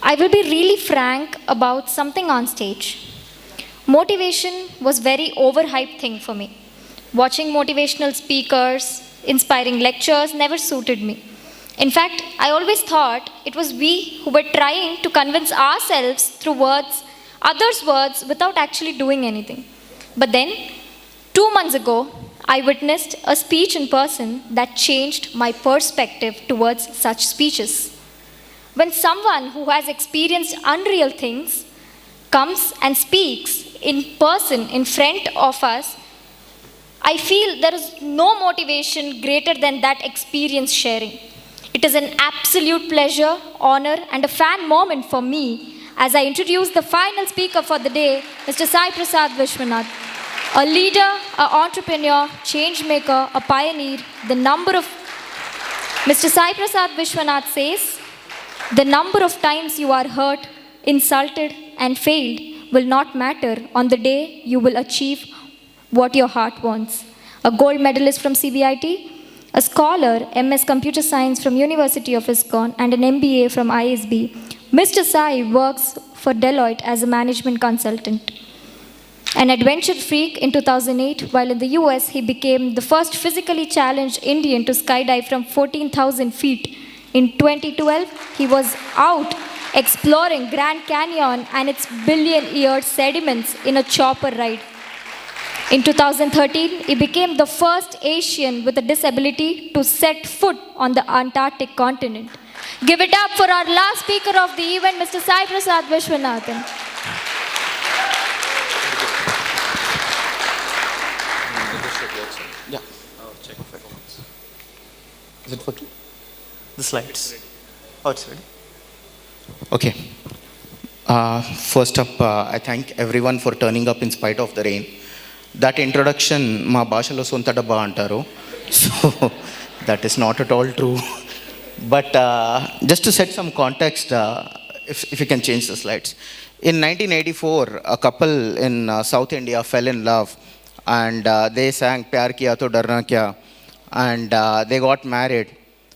I will be really frank about something on stage. Motivation was very overhyped thing for me. Watching motivational speakers, inspiring lectures never suited me. In fact, I always thought it was we who were trying to convince ourselves through words, others' words, without actually doing anything. But then, 2 months ago, I witnessed a speech in person that changed my perspective towards such speeches. When someone who has experienced unreal things comes and speaks in person in front of us, I feel there is no motivation greater than that experience sharing. It is an absolute pleasure, honor, and a fan moment for me as I introduce the final speaker for the day, Mr. Sai Prasad Vishwanath. A leader, an entrepreneur, change maker, a pioneer, the number of Mr. Sai Prasad Vishwanath says, the number of times you are hurt, insulted, and failed will not matter on the day you will achieve what your heart wants. A gold medalist from CBIT, a scholar, MS Computer Science from University of ISKCON, and an MBA from ISB, Mr. Sai works for Deloitte as a management consultant. An adventure freak in 2008, while in the US, he became the first physically challenged Indian to skydive from 14,000 feet. In 2012, he was out exploring Grand Canyon and its billion-year sediments in a chopper ride. In 2013, he became the first Asian with a disability to set foot on the Antarctic continent. Give it up for our last speaker of the event, Mr. Sai Prasad Vishwanathan. Yeah. Check. Is it working? The slides. Oh, it's ready. Okay. First up, I thank everyone for turning up in spite of the rain. That introduction, ma bhashalo sonta dabba antaru. So that is not at all true. But just to set some context, if you can change the slides. In 1984, a couple in South India fell in love, and they sang Pyar Kiya To Darna Kya, and they got married.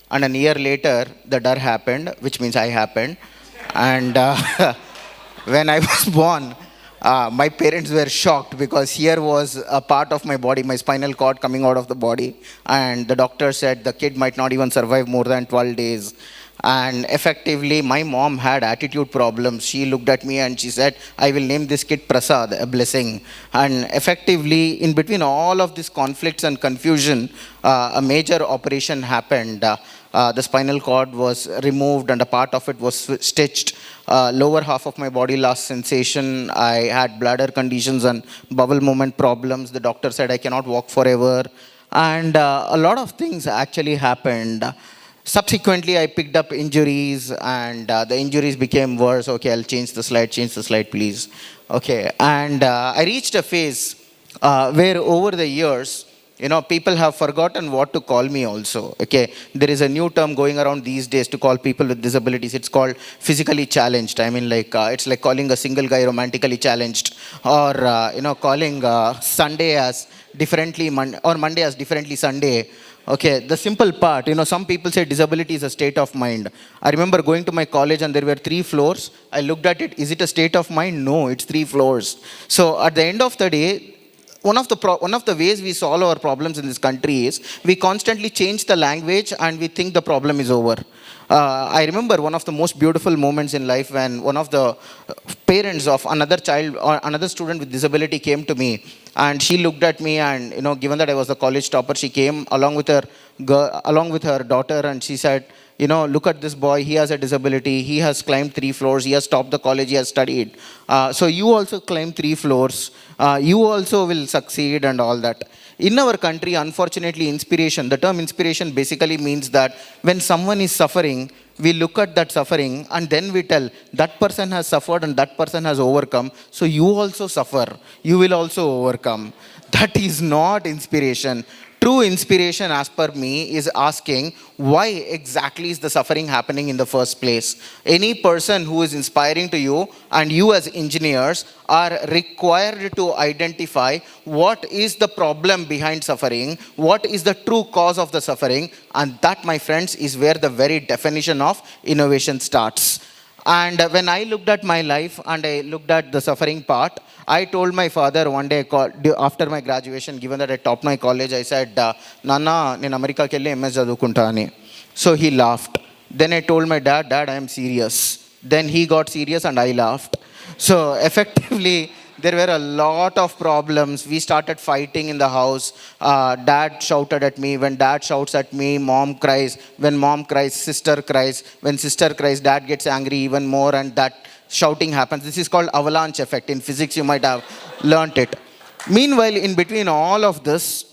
And a year later, the dar happened, which means I happened. And when I was born, my parents were shocked because here was a part of my body, my spinal cord coming out of the body. And the doctor said the kid might not even survive more than 12 days. And effectively, my mom had attitude problems. She looked at me and she said, I will name this kid Prasad, a blessing. And effectively, in between all of these conflicts and confusion, a major operation happened. The spinal cord was removed and a part of it was stitched. Lower half of my body lost sensation. I had bladder conditions and bowel movement problems. The doctor said I cannot walk forever. And a lot of things actually happened. Subsequently, I picked up injuries and the injuries became worse. Okay, I'll change the slide, please. Okay, and I reached a phase where over the years, people have forgotten what to call me also. Okay, there is a new term going around these days to call people with disabilities. It's called physically challenged. I mean, it's like calling a single guy romantically challenged, or calling Sunday as differently or Monday as differently Sunday. Okay, the simple part, some people say disability is a state of mind. I remember going to my college and there were 3 floors. I looked at it, is it a state of mind? No, it's 3 floors. So at the end of the day, one of the ways we solve our problems in this country is we constantly change the language and we think the problem is over. I remember one of the most beautiful moments in life when one of the parents of another child or another student with disability came to me, and she looked at me, and given that I was the college topper, she came along with her daughter, and she said, look at this boy, he has a disability, he has climbed 3 floors, he has topped the college, he has studied. So you also climb 3 floors, you also will succeed and all that. In our country, unfortunately, the term inspiration basically means that when someone is suffering, we look at that suffering and then we tell that person has suffered and that person has overcome, so you also suffer, you will also overcome. That is not inspiration. True inspiration, as per me, is asking why exactly is the suffering happening in the first place. Any person who is inspiring to you and you as engineers are required to identify what is the problem behind suffering, what is the true cause of the suffering, and that, my friends, is where the very definition of innovation starts. And when I looked at my life and I looked at the suffering part, I told my father one day after my graduation, given that I topped my college, I said, Nana, నేను అమెరికాకి వెళ్ళి MS చదువుకుంటా అని. So he laughed. Then I told my dad, Dad, I am serious. Then he got serious and I laughed. So effectively, there were a lot of problems. We started fighting in the house. Dad shouted at me. When dad shouts at me, mom cries. When mom cries, sister cries. When sister cries, dad gets angry even more, and that shouting happens. This is called avalanche effect. In physics, you might have learnt it. Meanwhile, in between all of this,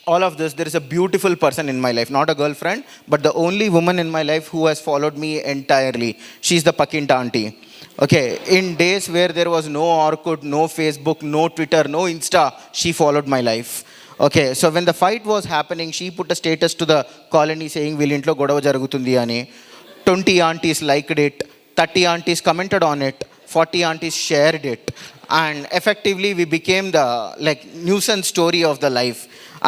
there is a beautiful person in my life. Not a girlfriend, but the only woman in my life who has followed me entirely. She's the Pakinta auntie. Okay, in days where there was no Orkut, no Facebook, no Twitter, no Insta, she followed my life. Okay, so when the fight was happening, she put a status to the colony saying, "Vilintlo godava jarugutundi ani." 20 aunties liked it, 30 aunties commented on it, 40 aunties shared it. And effectively, we became the nuisance story of the life.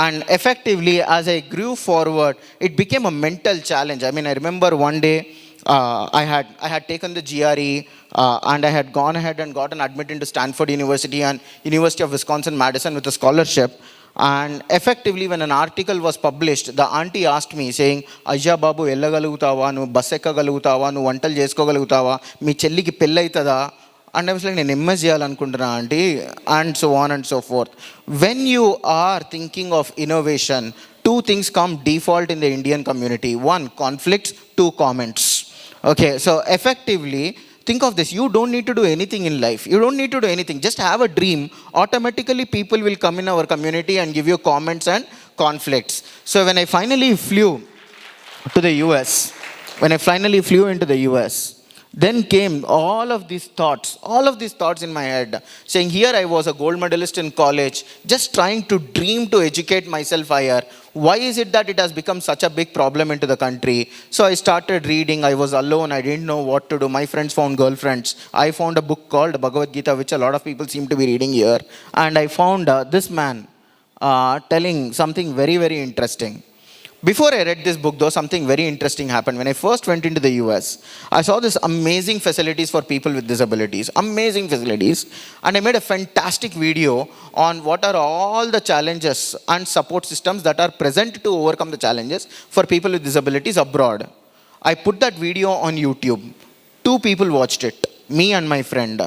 And effectively, as I grew forward, it became a mental challenge. I mean, I remember one day, I had taken the GRE and I had gone ahead and gotten admitted into Stanford University and University of Wisconsin-Madison with a scholarship. And effectively, when an article was published, the auntie asked me saying, "Ayya babu ellagalugutava, nu bus ekkagalugutava, nu vantal chesukogalugutava, మీ చెల్లికి పెళ్ళి అవుతుందా?" And I was like, నేను MS చేయాలనుకుంటున్నా aunty, and so on and so forth. When you are thinking of innovation, two things come default in the Indian community. One, conflicts. Two, comments. Okay, so effectively, think of this. You don't need to do anything in life. You don't need to do anything. Just have a dream. Automatically, people will come in our community and give you comments and conflicts. So when I finally flew to the US, into the US, then came all of these thoughts in my head, saying, here I was a gold medalist in college, just trying to dream to educate myself higher. Why is it that it has become such a big problem into the country? So I started reading. I was alone. I didn't know what to do. My friends found girlfriends. I found a book called Bhagavad Gita, which a lot of people seem to be reading here. And I found this man telling something very, very interesting. Before I read this book, though, something very interesting happened. When I first went into the US, I saw this amazing facilities for people with disabilities. Amazing facilities. And I made a fantastic video on what are all the challenges and support systems that are present to overcome the challenges for people with disabilities abroad. I put that video on YouTube. 2 people watched it, me and my friend.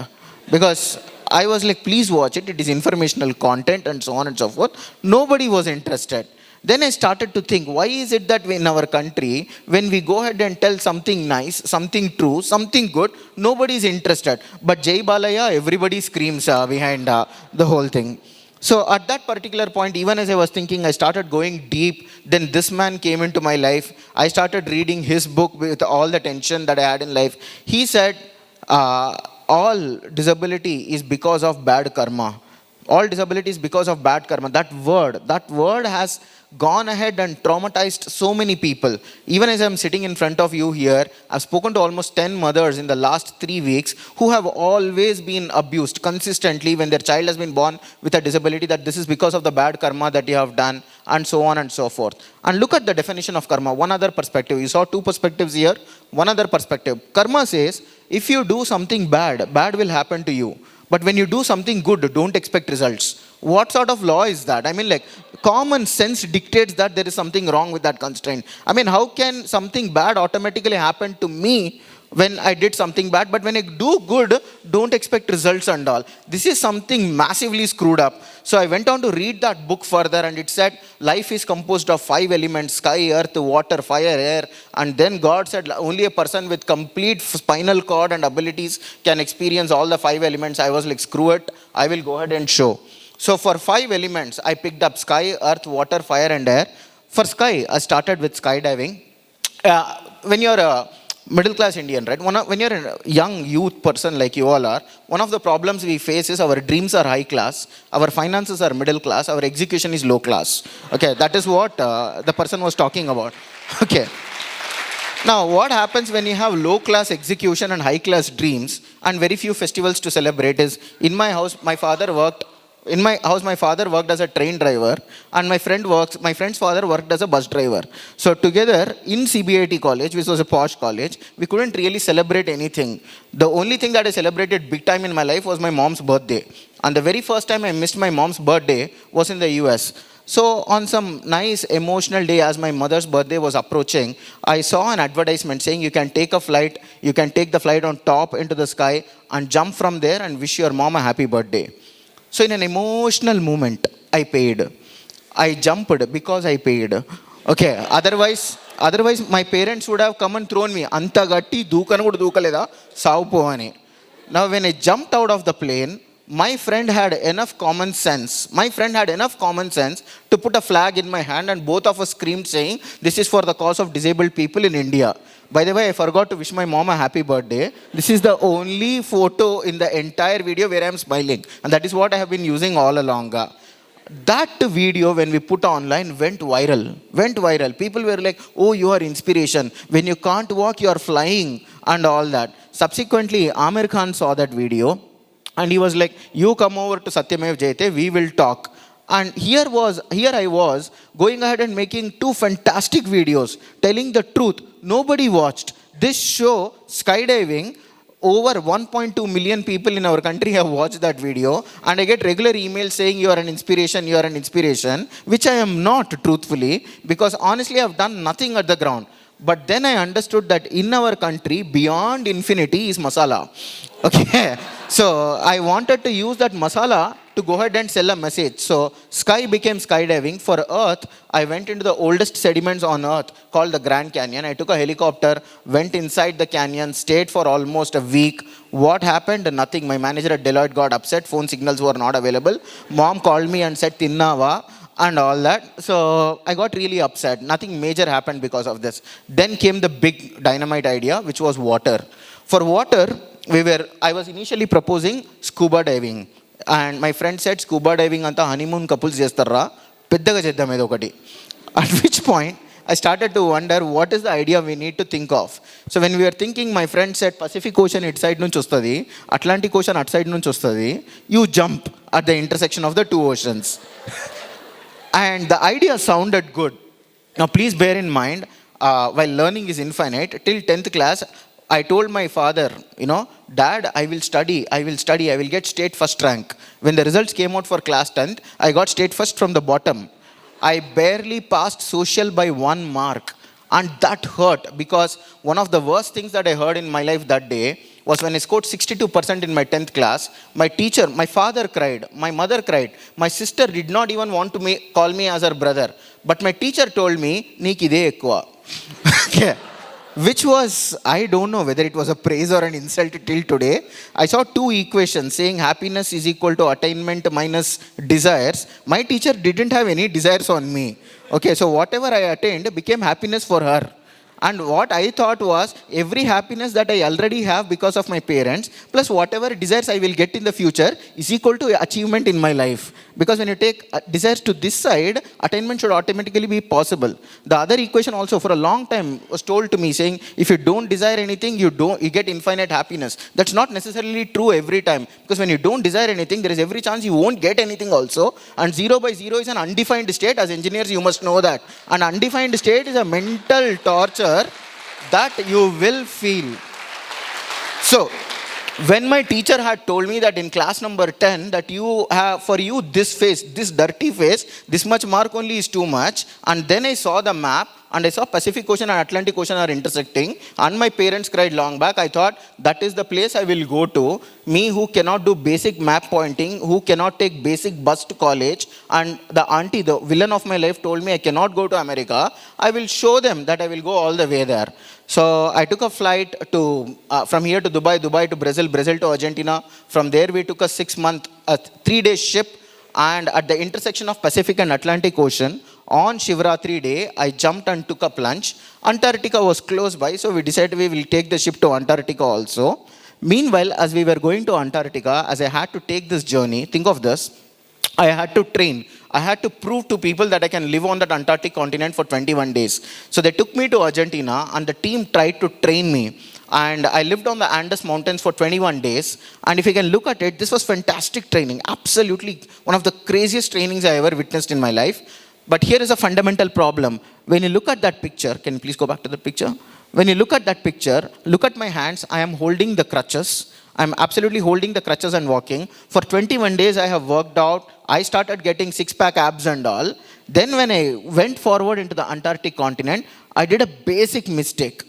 Because I was like, please watch it. It is informational content and so on and so forth. Nobody was interested. Then I started to think, why is it that in our country, when we go ahead and tell something nice, something true, something good, nobody is interested. But Jai Balaya, everybody screams behind the whole thing. So at that particular point, even as I was thinking, I started going deep. Then this man came into my life. I started reading his book with all the tension that I had in life. He said, all disability is because of bad karma. All disability is because of bad karma. That word has gone ahead and traumatized so many people. Even as I'm sitting in front of you here, I've spoken to almost 10 mothers in the last 3 weeks who have always been abused consistently when their child has been born with a disability, that this is because of the bad karma that you have done, and so on and so forth. And look at the definition of karma. One other perspective. You saw 2 perspectives here. One other perspective. Karma says, if you do something bad will happen to you. But when you do something good, don't expect results. What sort of law is that? I mean, common sense dictates that there is something wrong with that constraint. I mean, how can something bad automatically happen to me when I did something bad? But when I do good, don't expect results and all. This is something massively screwed up. So I went on to read that book further, and it said life is composed of 5 elements: sky, earth, water, fire, air. And then God said only a person with complete spinal cord and abilities can experience all the 5 elements. I was like, screw it, I will go ahead and show. So for 5 elements, I picked up sky, earth, water, fire, and air. For sky, I started with skydiving. When you're a middle class Indian, right? When you're a young youth person like you all are, one of the problems we face is our dreams are high class, our finances are middle class, our execution is low class. Okay, that is what the person was talking about. Okay. Now, what happens when you have low class execution and high class dreams and very few festivals to celebrate is, in my house, my father worked In my house, my father worked as a train driver, and my friend's father worked as a bus driver. So together in CBIT college, which was a posh college, we couldn't really celebrate anything. The only thing that I celebrated big time in my life was my mom's birthday. And the very first time I missed my mom's birthday was in the US. So on some nice emotional day, as my mother's birthday was approaching, I saw an advertisement saying you can take the flight on top into the sky and jump from there and wish your mom a happy birthday. So in an emotional moment, I paid. I jumped because I paid. Okay, otherwise my parents would have come and thrown me. Anta gatti dukanu kuda dukaleda savu po ani. Now when I jumped out of the plane, my friend had enough common sense to put a flag in my hand, and both of us screamed saying, this is for the cause of disabled people in India. By the way, I forgot to wish my mom a happy birthday. This is the only photo in the entire video where I am smiling, and that is what I have been using all along. That video, when we put online, went viral. People were like, oh, you are inspiration. When you can't walk, you are flying and all that. Subsequently, Amir Khan saw that video, and he was like, you come over to Satyamev Jayate, we will talk. And here I was going ahead and making two fantastic videos, telling the truth. Nobody watched. This show, skydiving, over 1.2 million people in our country have watched that video, and I get regular emails saying you are an inspiration, which I am not, truthfully, because honestly I've done nothing at the ground. But then I understood that in our country, beyond infinity is masala. Okay, so I wanted to use that masala to go ahead and sell a message. So sky became skydiving. For Earth, I went into the oldest sediments on Earth called the Grand Canyon. I took a helicopter, went inside the canyon, stayed for almost a week. What happened? Nothing. My manager at Deloitte got upset. Phone signals were not available. Mom called me and said, Tinnava, and all that. So I got really upset. Nothing major happened because of this. Then came the big dynamite idea, which was water. For water, I was initially proposing scuba diving. And my friend said, scuba diving anta honeymoon couples chestarra, peddaga cheddam edo okati. At which point, I started to wonder, what is the idea we need to think of? So when we were thinking, my friend said, Pacific Ocean it side nunchi ostadi, Atlantic Ocean at side nunchi ostadi. You jump at the intersection of the two oceans. And the idea sounded good. Now please bear in mind, while learning is infinite, till 10th class, I told my father, Dad, I will study, I will get state first rank. When the results came out for class 10th, I got state first from the bottom. I barely passed social by 1 mark. And that hurt, because one of the worst things that I heard in my life that day was when I scored 62% in my 10th class. My teacher, my father cried, my mother cried, my sister did not even want to call me as her brother. But my teacher told me, Neek ide ekkuva. Okay. Which was, I don't know whether it was a praise or an insult till today. I saw two equations saying happiness is equal to attainment minus desires. My teacher didn't have any desires on me. Okay, so whatever I attained became happiness for her. And what I thought was, every happiness that I already have because of my parents, plus whatever desires I will get in the future, is equal to achievement in my life. Because when you take desires to this side, attainment should automatically be possible. The other equation also for a long time was told to me saying, if you don't desire anything, you get infinite happiness. That's not necessarily true every time. Because when you don't desire anything, there is every chance you won't get anything also. And 0 by 0 is an undefined state. As engineers, you must know that. An undefined state is a mental torture that you will feel. So, when my teacher had told me that in class number 10 that for you this face, this dirty face, this much mark only is too much, and then I saw the map and I saw Pacific Ocean and Atlantic Ocean are intersecting, and my parents cried long back, I thought that is the place I will go to. Me who cannot do basic map pointing, who cannot take basic bus to college, and the auntie, the villain of my life, told me I cannot go to America. I will show them that I will go all the way there. So I took a flight from here to Dubai, Dubai to Brazil, Brazil to Argentina. From there we took a 3-day ship, and at the intersection of Pacific and Atlantic Ocean, on Shivratri day, I jumped and took a plunge. Antarctica was close by, so we decided we will take the ship to Antarctica also. Meanwhile, as we were going to Antarctica, as I had to take this journey, think of this, I had to train. I had to prove to people that I can live on that Antarctic continent for 21 days. So they took me to Argentina, and the team tried to train me. And I lived on the Andes Mountains for 21 days. And if you can look at it, this was fantastic training. Absolutely one of the craziest trainings I ever witnessed in my life. But here is a fundamental problem. When you look at that picture, can you please go back to the picture? When you look at that picture, look at my hands. I am holding the crutches. I'm absolutely holding the crutches and walking. For 21 days, I have worked out. I started getting six-pack abs and all. Then when I went forward into the Antarctic continent, I did a basic mistake,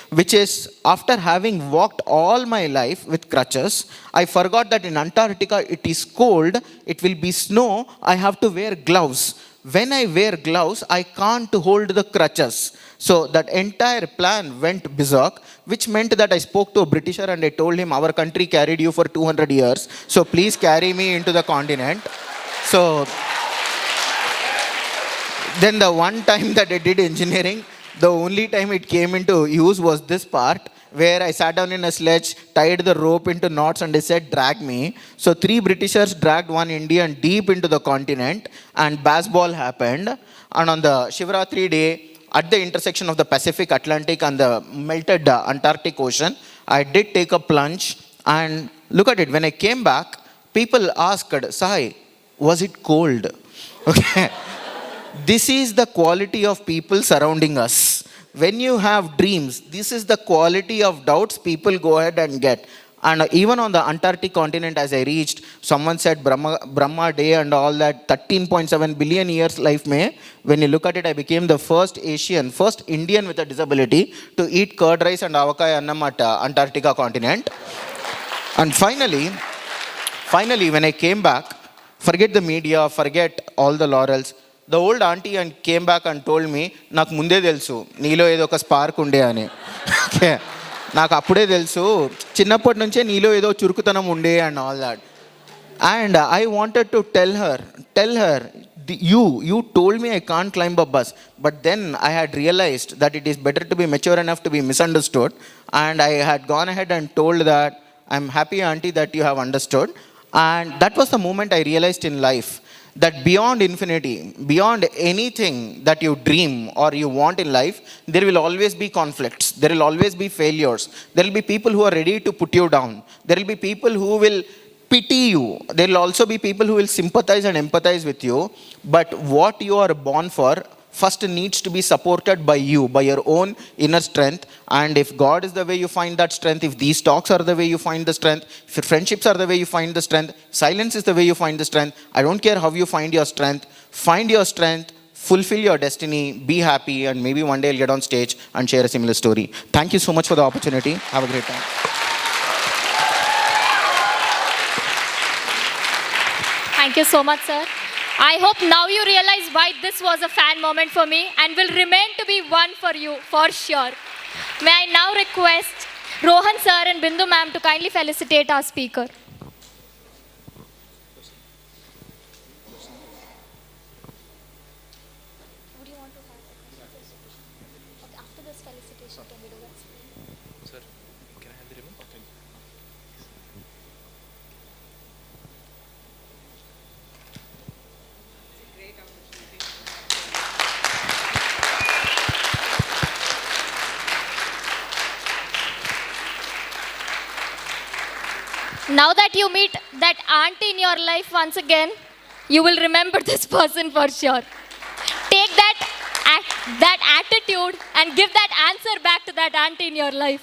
which is after having walked all my life with crutches, I forgot that in Antarctica it is cold, it will be snow, I have to wear gloves. When I wear gloves, I can't hold the crutches. So that entire plan went berserk, which meant that I spoke to a Britisher and I told him, our country carried you for 200 years, so please carry me into the continent. So then the one time that I did engineering, the only time it came into use was this part, where I sat down in a sledge, tied the rope into knots and I said, drag me. So 3 Britishers dragged 1 Indian deep into the continent and baseball happened. And on the Shivratri day, at the intersection of the Pacific, Atlantic and the melted Antarctic Ocean, I did take a plunge. And look at it, when I came back, people asked, Sai, was it cold? Okay. This is the quality of people surrounding us. When you have dreams, this is the quality of doubts people go ahead and get. And even on the Antarctic continent, as I reached, someone said Brahma Day and all that, 13.7 billion years life may. When you look at it, I became the first Indian with a disability to eat curd rice and avakai annam at Antarctica continent. And finally, when I came back, forget the media, forget all the laurels. The old auntie and came back and told me, నాకు ముందే తెలుసు నీలో ఏదో ఒక spark ఉండే అని. Okay, నాకు అప్పుడే తెలుసు చిన్నప్పటి నుంచే నీలో ఏదో చురుకుతనం ఉండే and all that. And I wanted to tell her, you told me I can't climb a bus. But then I had realized that it is better to be mature enough to be misunderstood. And I had gone ahead and told that, I'm happy auntie that you have understood. And that was the moment I realized in life that beyond infinity, beyond anything that you dream or you want in life, there will always be conflicts. There will always be failures. There will be people who are ready to put you down. There will be people who will pity you. There will also be people who will sympathize and empathize with you. But what you are born for first needs to be supported by you, by your own inner strength. And if God is the way you find that strength, if these talks are the way you find the strength, if your friendships are the way you find the strength, silence is the way you find the strength, I don't care how you find your strength, fulfill your destiny, be happy, and maybe one day I'll get on stage and share a similar story. Thank you so much for the opportunity. Have a great time. Thank you so much, sir. I hope now you realize why this was a fan moment for me and will remain to be one for you, for sure. May I now request Rohan sir and Bindu ma'am to kindly felicitate our speaker. Would you want to have okay, after this felicitation, can we do that? Sir, can I have the ribbon? Okay. Now that you meet that auntie in your life once again, you will remember this person for sure. Take that attitude and give that answer back to that auntie in your life.